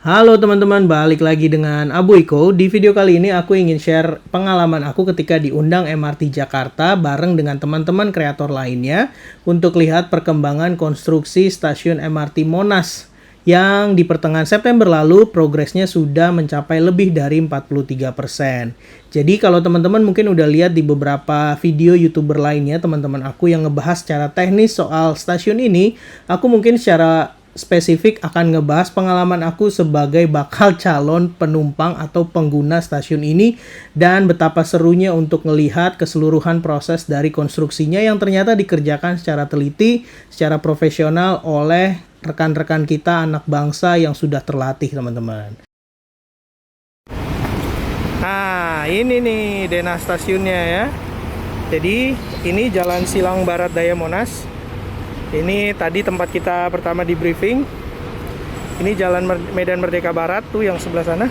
Halo teman-teman, balik lagi dengan Abu Iko. Di video kali ini aku ingin share pengalaman aku ketika diundang MRT Jakarta bareng dengan teman-teman kreator lainnya untuk lihat perkembangan konstruksi stasiun MRT Monas yang di pertengahan September lalu progresnya sudah mencapai lebih dari 43%. Jadi kalau teman-teman mungkin udah lihat di beberapa video YouTuber lainnya, teman-teman aku yang ngebahas secara teknis soal stasiun ini, aku mungkin secara spesifik akan ngebahas pengalaman aku sebagai bakal calon penumpang atau pengguna stasiun ini dan betapa serunya untuk melihat keseluruhan proses dari konstruksinya yang ternyata dikerjakan secara teliti, secara profesional oleh rekan-rekan kita anak bangsa yang sudah terlatih, teman-teman. Nah, ini nih denah stasiunnya ya. Jadi, ini Jalan Silang Barat Daya Monas. Ini tadi tempat kita pertama di briefing. Ini Jalan Medan Merdeka Barat tuh yang sebelah sana.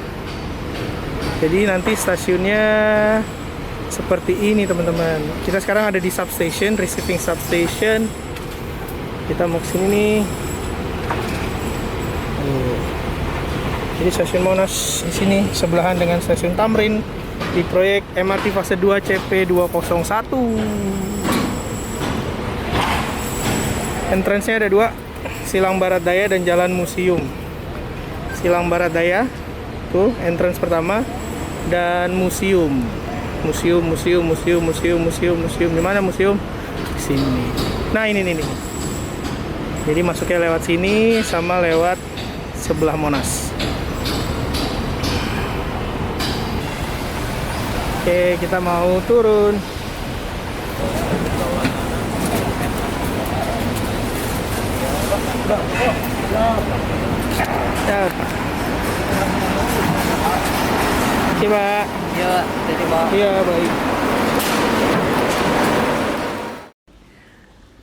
Jadi nanti stasiunnya seperti ini, teman-teman. Kita sekarang ada di substation, receiving substation. Kita mau kesini nih. Jadi stasiun Monas di sini sebelahan dengan stasiun Tamrin di proyek MRT fase 2 CP201. Entrance-nya ada dua, Silang Barat Daya dan Jalan Museum. Silang Barat Daya, tuh entrance pertama, dan museum. Museum. Di mana museum? Di sini. Nah, ini. Jadi masuknya lewat sini sama lewat sebelah Monas. Oke, kita mau turun. Ya. Oke, Pak. Ya, jadi Pak. Iya, baik.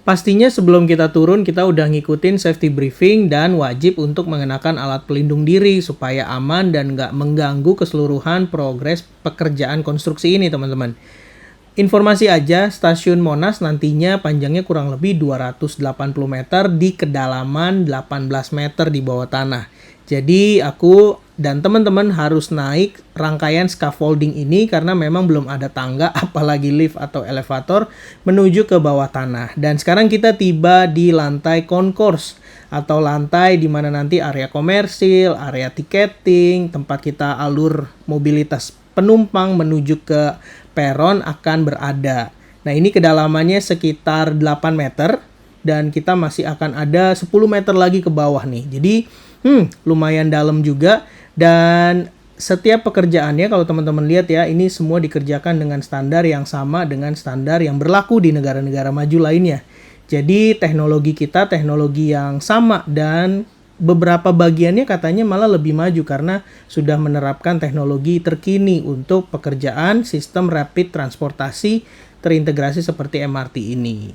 Pastinya sebelum kita turun, kita udah ngikutin safety briefing dan wajib untuk mengenakan alat pelindung diri supaya aman dan nggak mengganggu keseluruhan progres pekerjaan konstruksi ini, teman-teman. Informasi aja, stasiun Monas nantinya panjangnya kurang lebih 280 meter di kedalaman 18 meter di bawah tanah. Jadi aku dan teman-teman harus naik rangkaian scaffolding ini karena memang belum ada tangga apalagi lift atau elevator menuju ke bawah tanah. Dan sekarang kita tiba di lantai concourse atau lantai di mana nanti area komersil, area tiketing, tempat kita alur mobilitas penumpang menuju ke peron akan berada. Nah, ini kedalamannya sekitar 8 meter dan kita masih akan ada 10 meter lagi ke bawah nih. Jadi, lumayan dalam juga dan setiap pekerjaannya kalau teman-teman lihat ya, ini semua dikerjakan dengan standar yang sama dengan standar yang berlaku di negara-negara maju lainnya. Jadi, teknologi kita teknologi yang sama dan beberapa bagiannya katanya malah lebih maju karena sudah menerapkan teknologi terkini untuk pekerjaan sistem rapid transportasi terintegrasi seperti MRT ini.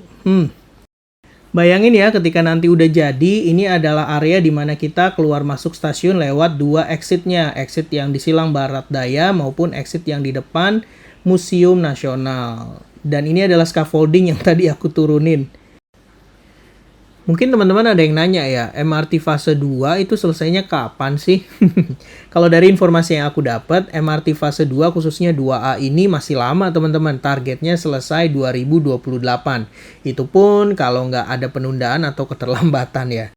Bayangin ya ketika nanti udah jadi, ini adalah area di mana kita keluar masuk stasiun lewat dua exitnya. Exit yang di Silang Barat Daya maupun exit yang di depan Museum Nasional. Dan ini adalah scaffolding yang tadi aku turunin. Mungkin teman-teman ada yang nanya ya, MRT fase 2 itu selesainya kapan sih? Kalau dari informasi yang aku dapat, MRT fase 2 khususnya 2A ini masih lama teman-teman. Targetnya selesai 2028. Itu pun kalau nggak ada penundaan atau keterlambatan ya.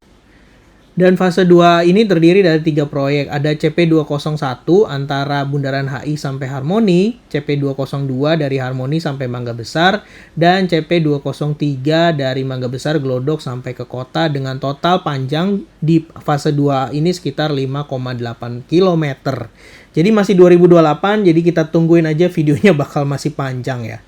Dan fase 2 ini terdiri dari 3 proyek. Ada CP201 antara Bundaran HI sampai Harmoni, CP202 dari Harmoni sampai Mangga Besar, dan CP203 dari Mangga Besar Glodok sampai ke kota dengan total panjang di fase 2 ini sekitar 5,8 km. Jadi masih 2028, jadi kita tungguin aja videonya bakal masih panjang ya.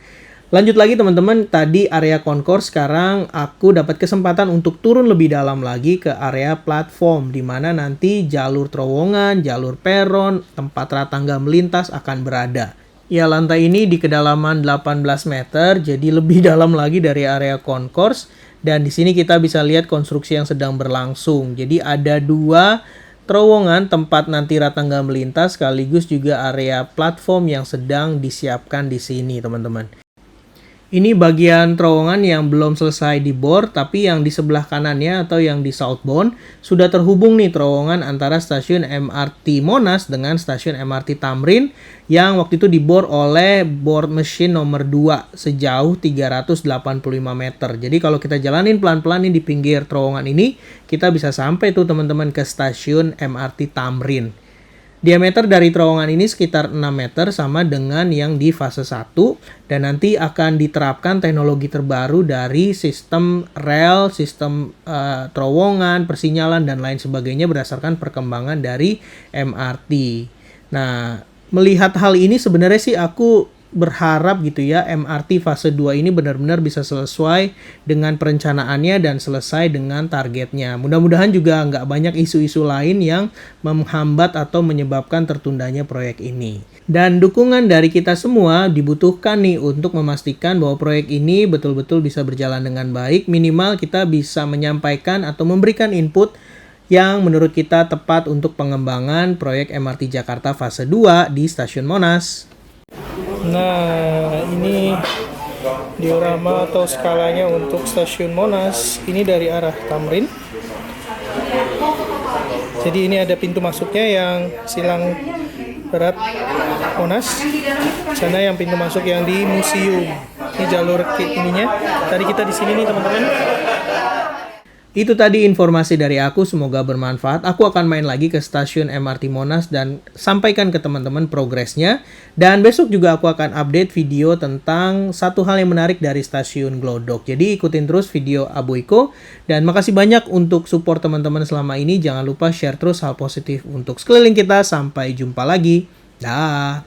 Lanjut lagi teman-teman, tadi area concourse, sekarang aku dapat kesempatan untuk turun lebih dalam lagi ke area platform di mana nanti jalur terowongan, jalur peron, tempat ratangga melintas akan berada. Ya, lantai ini di kedalaman 18 meter, jadi lebih dalam lagi dari area concourse dan di sini kita bisa lihat konstruksi yang sedang berlangsung. Jadi ada dua terowongan tempat nanti ratangga melintas sekaligus juga area platform yang sedang disiapkan di sini, teman-teman. Ini bagian terowongan yang belum selesai dibor, tapi yang di sebelah kanannya atau yang di southbound sudah terhubung nih terowongan antara stasiun MRT Monas dengan stasiun MRT Tamrin yang waktu itu dibor oleh bor mesin nomor 2 sejauh 385 meter. Jadi kalau kita jalanin pelan-pelan nih di pinggir terowongan ini, kita bisa sampai tuh teman-teman ke stasiun MRT Tamrin. Diameter dari terowongan ini sekitar 6 meter sama dengan yang di fase 1 dan nanti akan diterapkan teknologi terbaru dari sistem rel, sistem terowongan, persinyalan dan lain sebagainya berdasarkan perkembangan dari MRT. Nah, melihat hal ini sebenarnya sih aku berharap gitu ya MRT fase 2 ini benar-benar bisa sesuai dengan perencanaannya dan selesai dengan targetnya. Mudah-mudahan juga nggak banyak isu-isu lain yang menghambat atau menyebabkan tertundanya proyek ini. Dan dukungan dari kita semua dibutuhkan nih untuk memastikan bahwa proyek ini betul-betul bisa berjalan dengan baik. Minimal kita bisa menyampaikan atau memberikan input yang menurut kita tepat untuk pengembangan proyek MRT Jakarta fase 2 di Stasiun Monas. Nah, ini diorama atau skalanya untuk stasiun Monas. Ini dari arah Tamrin. Jadi ini ada pintu masuknya yang silang berat Monas. Sana yang pintu masuk yang di museum. Ini jalur ininya. Tadi kita di sini nih teman-teman. Itu tadi informasi dari aku, semoga bermanfaat. Aku akan main lagi ke stasiun MRT Monas dan sampaikan ke teman-teman progresnya. Dan besok juga aku akan update video tentang satu hal yang menarik dari stasiun Glodok. Jadi ikutin terus video Abu Iko. Dan makasih banyak untuk support teman-teman selama ini. Jangan lupa share terus hal positif untuk sekeliling kita. Sampai jumpa lagi. Dah.